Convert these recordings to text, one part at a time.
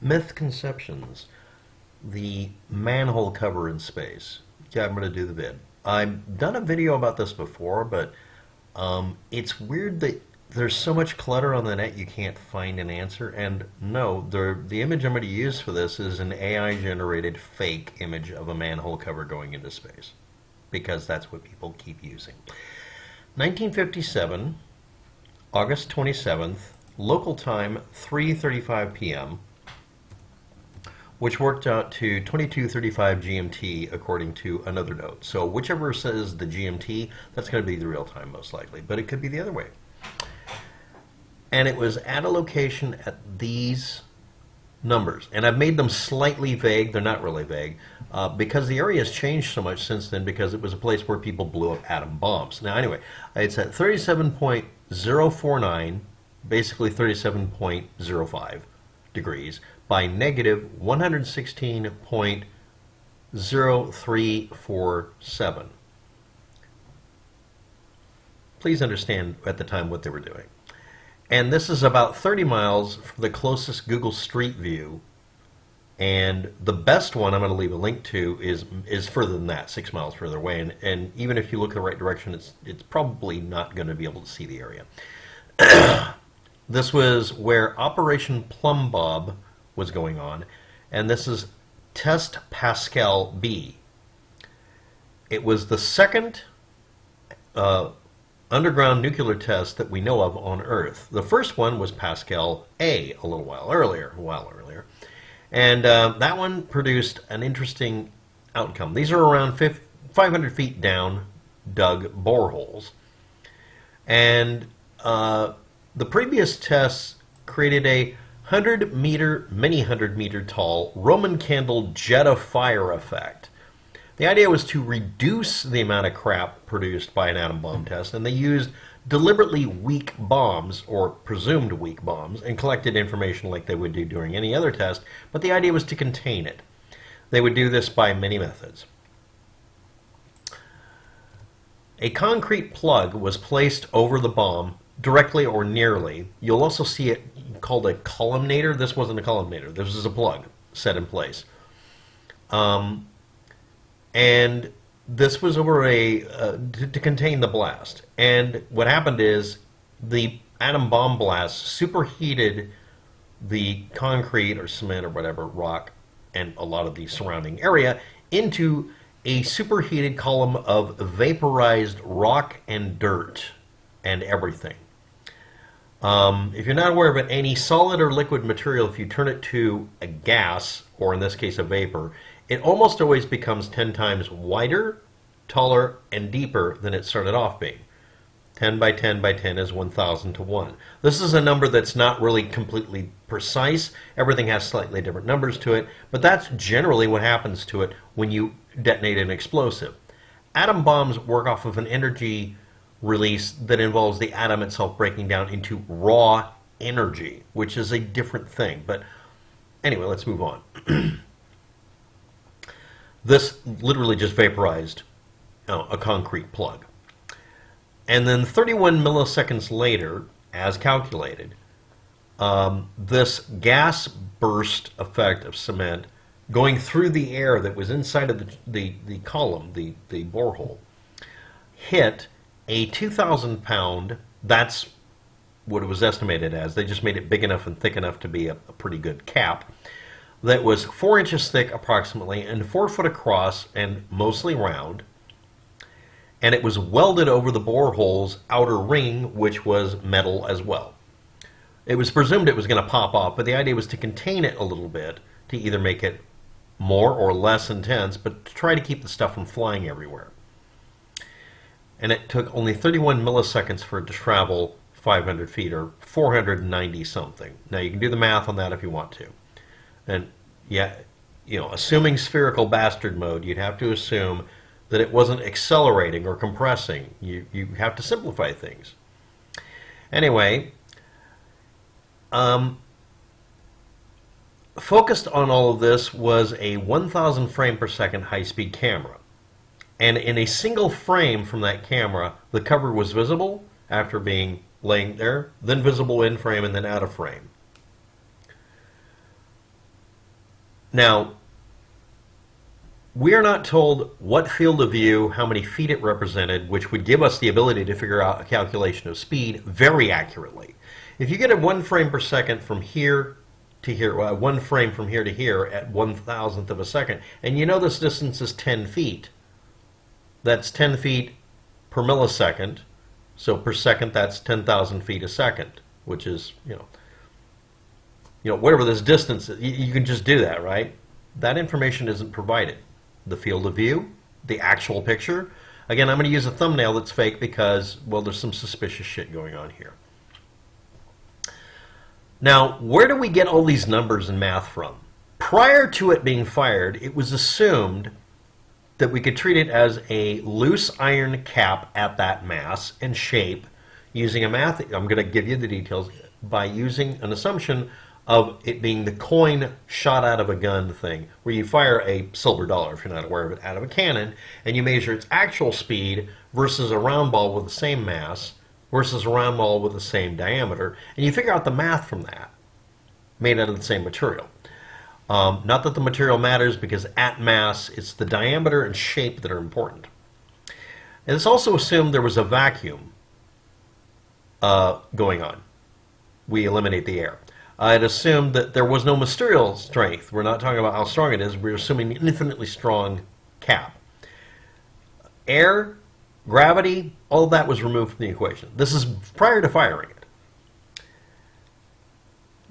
Misconceptions. The manhole cover in space. Yeah, I'm going to do the vid. I've done a video about this before, but it's weird that there's so much clutter on the net you can't find an answer. And no, the image I'm going to use for this is an AI-generated fake image of a manhole cover going into space, because that's what people keep using. 1957, August 27th, local time 3:35 p.m., which worked out to 22:35 GMT according to another note. So whichever says the GMT, that's going to be the real time most likely, but it could be the other way. And it was at a location at these numbers. And I've made them slightly vague. They're not really vague, because the area has changed so much since then, because it was a place where people blew up atom bombs. Now anyway, it's at 37.049, basically 37.05 degrees, by negative 116.0347. Please understand at the time what they were doing. And this is about 30 miles from the closest Google Street View. And the best one I'm going to leave a link to is further than that, 6 miles further away. And even if you look in the right direction, it's probably not going to be able to see the area. This was where Operation Plumbbob was going on, and this is Test Pascal B. It was the second underground nuclear test that we know of on Earth. The first one was Pascal A a while earlier. And that one produced an interesting outcome. These are around 500 feet down dug boreholes. And the previous tests created a 100-meter, many 100-meter tall Roman candle jet of fire effect. The idea was to reduce the amount of crap produced by an atom bomb test, and they used deliberately weak bombs, or presumed weak bombs, and collected information like they would do during any other test, but the idea was to contain it. They would do this by many methods. A concrete plug was placed over the bomb, directly or nearly. You'll also see it called a columnator. This wasn't a columnator. This was a plug set in place. And this was over to contain the blast. And what happened is the atom bomb blast superheated the concrete or cement or whatever, rock, and a lot of the surrounding area into a superheated column of vaporized rock and dirt and everything. If you're not aware of it, any solid or liquid material, if you turn it to a gas, or in this case a vapor, it almost always becomes 10 times wider, taller, and deeper than it started off being. 10 by 10 by 10 is 1,000 to 1. This is a number that's not really completely precise. Everything has slightly different numbers to it, but that's generally what happens to it when you detonate an explosive. Atom bombs work off of an energy release that involves the atom itself breaking down into raw energy, which is a different thing. But anyway, let's move on. This literally just vaporized a concrete plug. And then 31 milliseconds later, as calculated, this gas burst effect of cement going through the air that was inside of the column, the borehole, hit a 2,000-pound, that's what it was estimated as. They just made it big enough and thick enough to be a pretty good cap, that was 4 inches thick approximately and 4 foot across and mostly round. And it was welded over the borehole's outer ring, which was metal as well. It was presumed it was going to pop off, but the idea was to contain it a little bit, to either make it more or less intense, but to try to keep the stuff from flying everywhere. And it took only 31 milliseconds for it to travel 500 feet, or 490 something. Now you can do the math on that if you want to. And yeah, assuming spherical bastard mode, you'd have to assume that it wasn't accelerating or compressing. You have to simplify things. Anyway, focused on all of this was a 1,000 frame per second high-speed camera. And in a single frame from that camera, the cover was visible after being laying there, then visible in frame, and then out of frame. Now, we are not told what field of view, how many feet it represented, which would give us the ability to figure out a calculation of speed very accurately. If you get a 1 frame per second from here to here, 1 frame from here to here at 1,000th of a second, and you know this distance is 10 feet, that's 10 feet per millisecond, so per second that's 10,000 feet a second, which is, whatever this distance is, you can just do that, right? That information isn't provided. The field of view, the actual picture. Again, I'm going to use a thumbnail that's fake because, well, there's some suspicious shit going on here. Now, where do we get all these numbers and math from? Prior to it being fired, it was assumed that we could treat it as a loose iron cap at that mass and shape using a math. I'm going to give you the details by using an assumption of it being the coin shot out of a gun thing, where you fire a silver dollar, if you're not aware of it, out of a cannon, and you measure its actual speed versus a round ball with the same mass versus a round ball with the same diameter, and you figure out the math from that, made out of the same material. Not that the material matters, because at mass, it's the diameter and shape that are important. And it's also assumed there was a vacuum going on. We eliminate the air. It assumed that there was no material strength. We're not talking about how strong it is. We're assuming an infinitely strong cap. Air, gravity, all of that was removed from the equation. This is prior to firing it.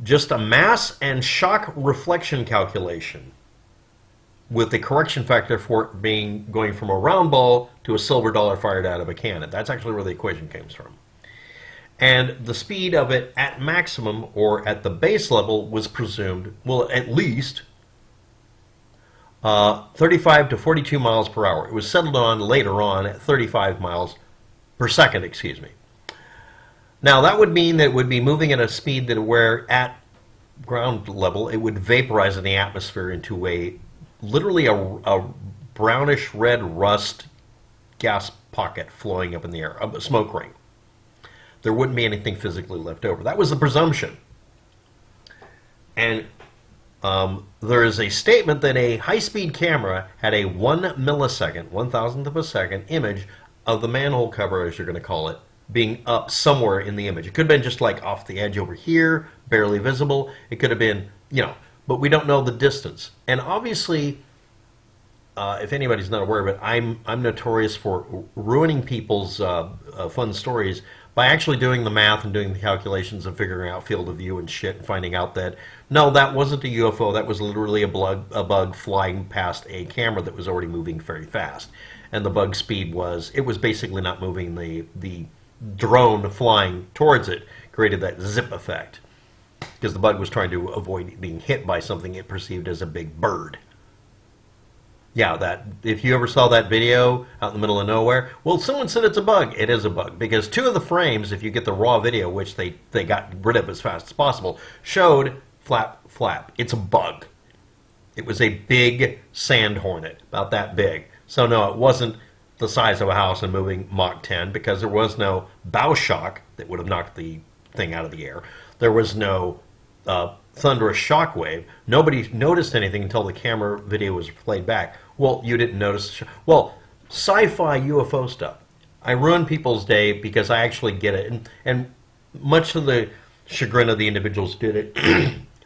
Just a mass and shock reflection calculation with the correction factor for it going from a round ball to a silver dollar fired out of a cannon. That's actually where the equation comes from. And the speed of it at maximum, or at the base level, was presumed, well, at least 35 to 42 miles per hour. It was settled on later on at 35 miles per second, excuse me. Now, that would mean that it would be moving at a speed that where at ground level, it would vaporize in the atmosphere into literally a brownish red rust gas pocket flowing up in the air, a smoke ring. There wouldn't be anything physically left over. That was the presumption. And there is a statement that a high-speed camera had a 1 millisecond, 1,000th of a second, image of the manhole cover, as you're going to call it, being up somewhere in the image. It could have been just like off the edge over here, barely visible. It could have been, but we don't know the distance. And obviously, if anybody's not aware of it, I'm notorious for ruining people's fun stories by actually doing the math and doing the calculations and figuring out field of view and shit and finding out that, no, that wasn't a UFO. That was literally a bug flying past a camera that was already moving very fast. And the bug speed it was basically not moving. The drone flying towards it created that zip effect because the bug was trying to avoid being hit by something it perceived as a big bird. Yeah, if you ever saw that video out in the middle of nowhere, well, someone said it's a bug. It is a bug because 2 of the frames, if you get the raw video, which they got rid of as fast as possible, showed flap. It's a bug. It was a big sand hornet, about that big. So no, it wasn't the size of a house and moving Mach 10 because there was no bow shock that would have knocked the thing out of the air. There was no thunderous shock wave. Nobody noticed anything until the camera video was played back. Well, you didn't notice. Well, sci-fi UFO stuff. I ruin people's day because I actually get it. And much to the chagrin of the individuals did it,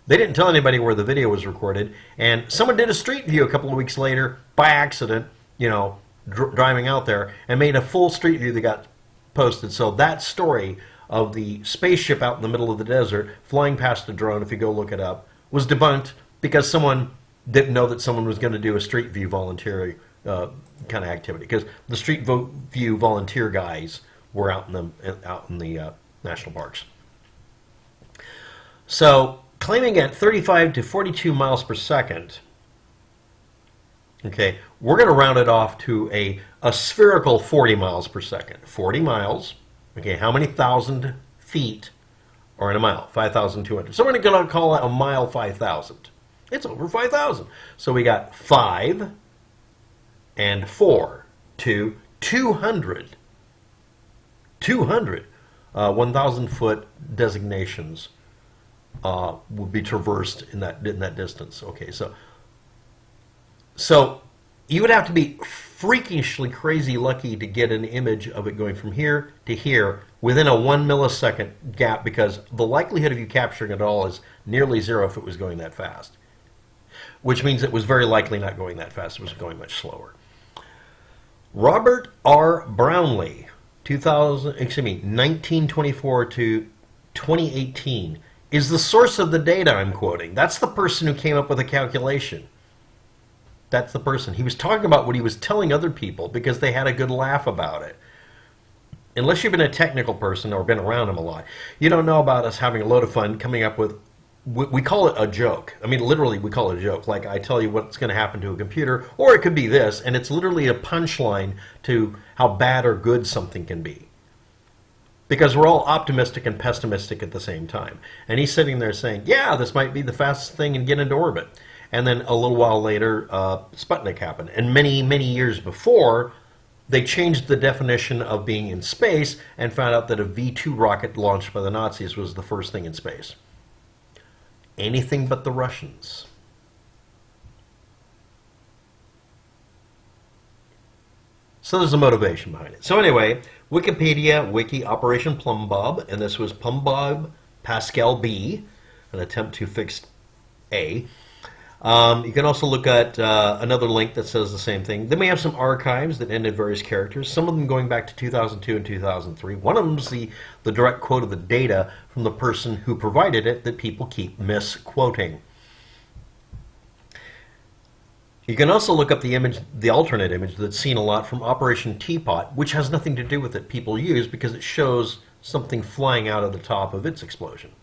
they didn't tell anybody where the video was recorded. And someone did a street view a couple of weeks later by accident, driving out there, and made a full street view that got posted. So that story of the spaceship out in the middle of the desert flying past a drone, if you go look it up, was debunked because someone didn't know that someone was going to do a street view volunteer kind of activity, because the street view volunteer guys were out in the national parks. So claiming at 35 to 42 miles per second, okay, we're going to round it off to a spherical 40 miles per second. 40 miles. Okay, how many thousand feet are in a mile? 5,200. So we're going to call it a mile 5,000. It's over 5,000. So we got 5 and 4 to 200. 200 1,000-foot designations would be traversed in that distance. Okay, so So you would have to be freakishly crazy lucky to get an image of it going from here to here within a 1 millisecond gap, because the likelihood of you capturing it all is nearly zero if it was going that fast. Which means it was very likely not going that fast. It was going much slower. Robert R. Brownlee, 1924 to 2018, is the source of the data I'm quoting. That's the person who came up with the calculation. That's the person. He was talking about what he was telling other people because they had a good laugh about it. Unless you've been a technical person or been around him a lot, you don't know about us having a load of fun coming up with, we call it a joke. I mean, literally, we call it a joke. Like, I tell you what's going to happen to a computer, or it could be this, and it's literally a punchline to how bad or good something can be. Because we're all optimistic and pessimistic at the same time. And he's sitting there saying, yeah, this might be the fastest thing and get into orbit. And then a little while later, Sputnik happened. And many, many years before, they changed the definition of being in space and found out that a V-2 rocket launched by the Nazis was the first thing in space. Anything but the Russians. So there's a motivation behind it. So anyway, Wikipedia, Wiki, Operation Plumbbob, and this was Plumbbob Pascal B, an attempt to fix A. You can also look at another link that says the same thing. Then we have some archives that ended various characters, some of them going back to 2002 and 2003. One of them is the direct quote of the data from the person who provided it that people keep misquoting. You can also look up the image, the alternate image that's seen a lot from Operation Teapot, which has nothing to do with it. People use because it shows something flying out of the top of its explosion.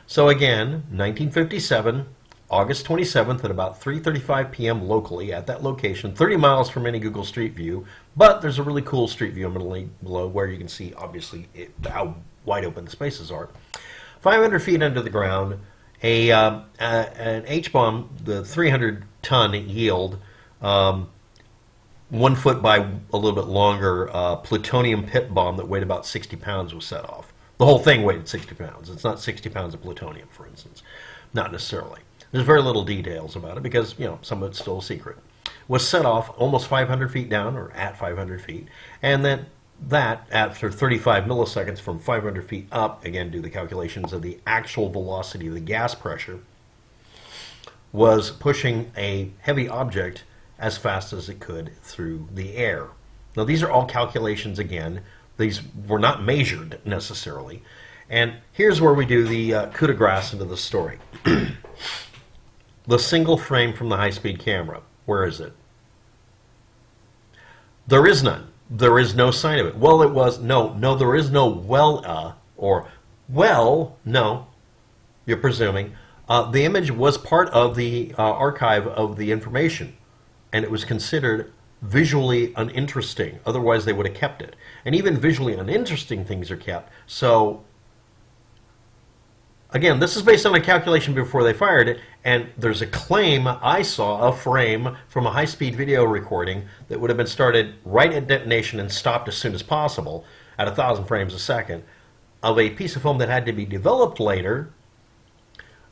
So again, 1957, August 27th at about 3:35 p.m. locally at that location, 30 miles from any Google Street View, but there's a really cool Street View I'm going to link below where you can see, obviously, how wide open the spaces are. 500 feet under the ground, an H-bomb, the 300-ton yield, 1 foot by a little bit longer plutonium pit bomb that weighed about 60 pounds was set off. The whole thing weighed 60 pounds. It's not 60 pounds of plutonium, for instance. Not necessarily. There's very little details about it because, you know, some of it's still a secret. Was set off almost 500 feet down, or at 500 feet, and then that, after 35 milliseconds from 500 feet up, again, do the calculations of the actual velocity of the gas pressure, was pushing a heavy object as fast as it could through the air. Now, these are all calculations again. These were not measured necessarily. And here's where we do the coup de grace into the story. The single frame from the high-speed camera. Where is it? There is none. There is no sign of it. Well, it was, no, there is no or, well, no, you're presuming. The image was part of the archive of the information, and it was considered visually uninteresting. Otherwise, they would have kept it. And even visually uninteresting things are kept. So, again, this is based on a calculation before they fired it, and there's a claim, I saw a frame from a high-speed video recording that would have been started right at detonation and stopped as soon as possible at 1,000 frames a second, of a piece of film that had to be developed later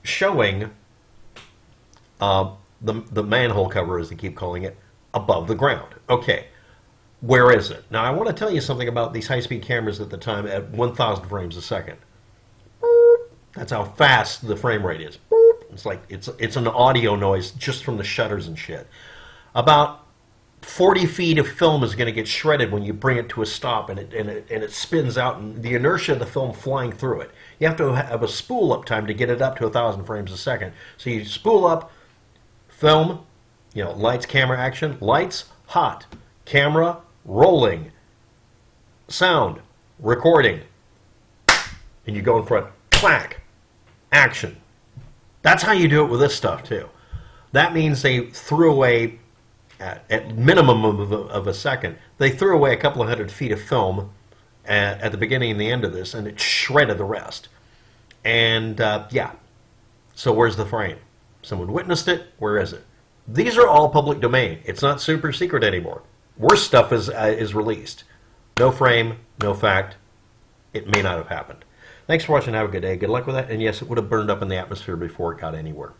showing the manhole cover, as they keep calling it, above the ground. Okay, where is it? Now, I want to tell you something about these high-speed cameras at the time at 1,000 frames a second. That's how fast the frame rate is. It's like it's an audio noise just from the shutters and shit. About 40 feet of film is going to get shredded when you bring it to a stop, and it spins out, and the inertia of the film flying through it. You have to have a spool up time to get it up to 1,000 frames a second. So you spool up, film, you know, lights, camera, action, lights, hot, camera, rolling, sound, recording, and you go in front, clack, action. That's how you do it with this stuff too. That means they threw away, at minimum of a second, they threw away a couple of 100 feet of film at the beginning and the end of this, and it shredded the rest. And yeah, so where's the frame? Someone witnessed it. Where is it? These are all public domain. It's not super secret anymore. Worse stuff is released. No frame, no fact. It may not have happened. Thanks for watching. Have a good day. Good luck with that. And yes, it would have burned up in the atmosphere before it got anywhere.